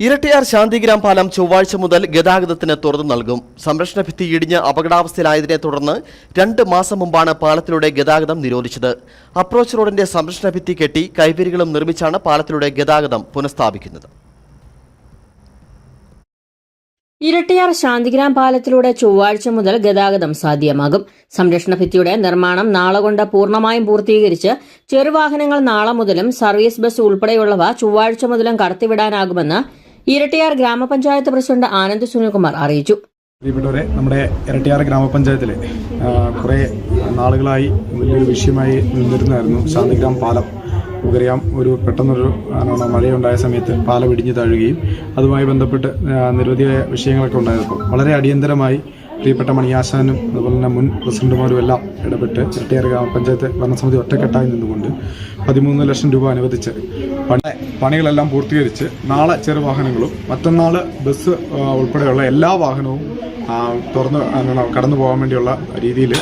ഇരട്ടിയാർ ശാന്തിഗ്രാം പാലം ചൊവ്വാഴ്ച മുതൽ ഗതാഗതത്തിന് തുറന്നു നൽകും. സംരക്ഷണ ഭിത്തി ഇടിഞ്ഞ് അപകടാവസ്ഥയിലായതിനെ തുടർന്ന് 2 മാസം മുമ്പാണ് പാലത്തിലൂടെ ഗതാഗതം നിരോധിച്ചത്. അപ്രോച്ച് റോഡിന്റെ സംരക്ഷണ ഭിത്തി കെട്ടി കൈവരികളും നിർമ്മിച്ചാണ് പാലത്തിലൂടെ ഗതാഗതം പുനഃസ്ഥാപിക്കുന്നത്. ഇരട്ടിയാർ ശാന്തിഗ്രാം പാലത്തിലൂടെ ചൊവ്വാഴ്ച മുതൽ ഗതാഗതം സാധ്യമാകും. സംരക്ഷണ ഭിത്തിയുടെ നിർമ്മാണം നാളെ കൊണ്ട് പൂർണ്ണമായും പൂർത്തീകരിച്ച് ചെറുവാഹനങ്ങൾ നാളെ മുതലും സർവീസ് ബസ് ഉൾപ്പെടെയുള്ളവ ചൊവ്വാഴ്ച മുതലും കടത്തിവിടാനാകുമെന്ന് ഇരട്ടിയാർ ഗ്രാമപഞ്ചായത്ത് പ്രസിഡന്റ് ആനന്ദ് സുനിൽകുമാർ അറിയിച്ചു. പ്രിയപ്പെട്ടവരെ, നമ്മുടെ ഇരട്ടിയാർ ഗ്രാമപഞ്ചായത്തിലെ കുറേ നാളുകളായി വലിയൊരു വിഷയമായി നിന്നിരുന്നായിരുന്നു ശാന്തിഗ്രാം പാലം. നമുക്കറിയാം, ഒരു പെട്ടെന്നൊരു മഴയുണ്ടായ സമയത്ത് പാലം ഇടിഞ്ഞു താഴുകയും അതുമായി ബന്ധപ്പെട്ട് നിരവധിയായ വിഷയങ്ങളൊക്കെ ഉണ്ടായപ്പോൾ വളരെ അടിയന്തരമായി പ്രിയപ്പെട്ട മണിയാശാനും അതുപോലെ തന്നെ മുൻ പ്രസിഡന്റുമാരും എല്ലാം ഇടപെട്ട് ഇരട്ടിയാർ ഗ്രാമപഞ്ചായത്ത് ഭരണസമിതി ഒറ്റക്കെട്ടായി നിന്നുകൊണ്ട് 13 ലക്ഷം രൂപ അനുവദിച്ച് പണികളെല്ലാം പൂർത്തീകരിച്ച് നാളെ ചെറുവാഹനങ്ങളും മറ്റന്നാൾ ബസ് ഉൾപ്പെടെയുള്ള എല്ലാ വാഹനവും കടന്നു പോകാൻ വേണ്ടിയുള്ള രീതിയിൽ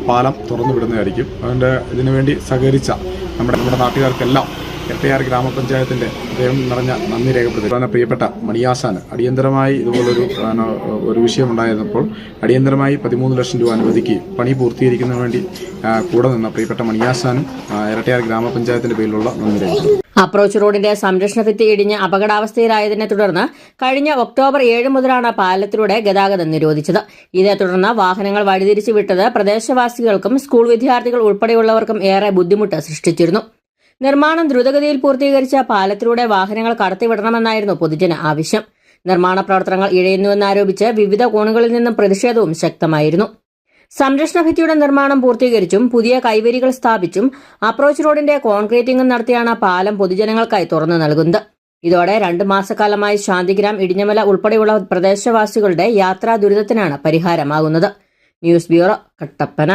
പാലം തുറന്നു വിടുന്നതായിരിക്കും. അതുകൊണ്ട് ഇതിനുവേണ്ടി സഹകരിച്ച നമ്മുടെ നാട്ടുകാർക്കെല്ലാം ഇരട്ടിയാർ ഗ്രാമപഞ്ചായത്തിന്റെ ഹൃദയം നിറഞ്ഞ നന്ദി രേഖപ്പെടുത്തി. പ്രിയപ്പെട്ട മണിയാശാന് അടിയന്തരമായി ഇതുപോലൊരു വിഷയമുണ്ടായിരുന്നപ്പോൾ അടിയന്തരമായി 13 ലക്ഷം രൂപ അനുവദിക്കുകയും പണി പൂർത്തീകരിക്കുന്നതിന് വേണ്ടി കൂടെ നിന്ന പ്രിയപ്പെട്ട മണിയാശാനും ഇരട്ടിയാർ ഗ്രാമപഞ്ചായത്തിന്റെ പേരിലുള്ള നന്ദി രേഖപ്പെടുത്തി. അപ്രോച്ച് റോഡിന്റെ സംരക്ഷണ ഭിത്തി ഇടിഞ്ഞ് അപകടാവസ്ഥയിലായതിനെ തുടർന്ന് കഴിഞ്ഞ ഒക്ടോബർ 7 മുതലാണ് പാലത്തിലൂടെ ഗതാഗതം നിരോധിച്ചത്. ഇതേ തുടർന്ന് വാഹനങ്ങൾ വഴിതിരിച്ചു വിട്ടത് പ്രദേശവാസികൾക്കും സ്കൂൾ വിദ്യാർത്ഥികൾ ഉൾപ്പെടെയുള്ളവർക്കും ഏറെ ബുദ്ധിമുട്ട് സൃഷ്ടിച്ചിരുന്നു. നിർമ്മാണം ദ്രുതഗതിയിൽ പൂർത്തീകരിച്ച പാലത്തിലൂടെ വാഹനങ്ങൾ കടത്തിവിടണമെന്നായിരുന്നു പൊതുജന ആവശ്യം. നിർമ്മാണ പ്രവർത്തനങ്ങൾ ഇഴയുന്നുവെന്നാരോപിച്ച് വിവിധ കോണുകളിൽ നിന്നും പ്രതിഷേധവും ശക്തമായിരുന്നു. സംരക്ഷണ ഭിത്തിയുടെ നിർമ്മാണം പൂർത്തീകരിച്ചും പുതിയ കൈവരികൾ സ്ഥാപിച്ചും അപ്രോച്ച് റോഡിന്റെ കോൺക്രീറ്റിംഗും നടത്തിയാണ് പാലം പൊതുജനങ്ങൾക്കായി തുറന്നു നൽകുന്നത്. ഇതോടെ 2 മാസക്കാലമായി ശാന്തിഗ്രാം, ഇടിഞ്ഞമല ഉൾപ്പെടെയുള്ള പ്രദേശവാസികളുടെ യാത്രാ ദുരിതത്തിനാണ് പരിഹാരമാകുന്നത്. News bureau, Kattappana.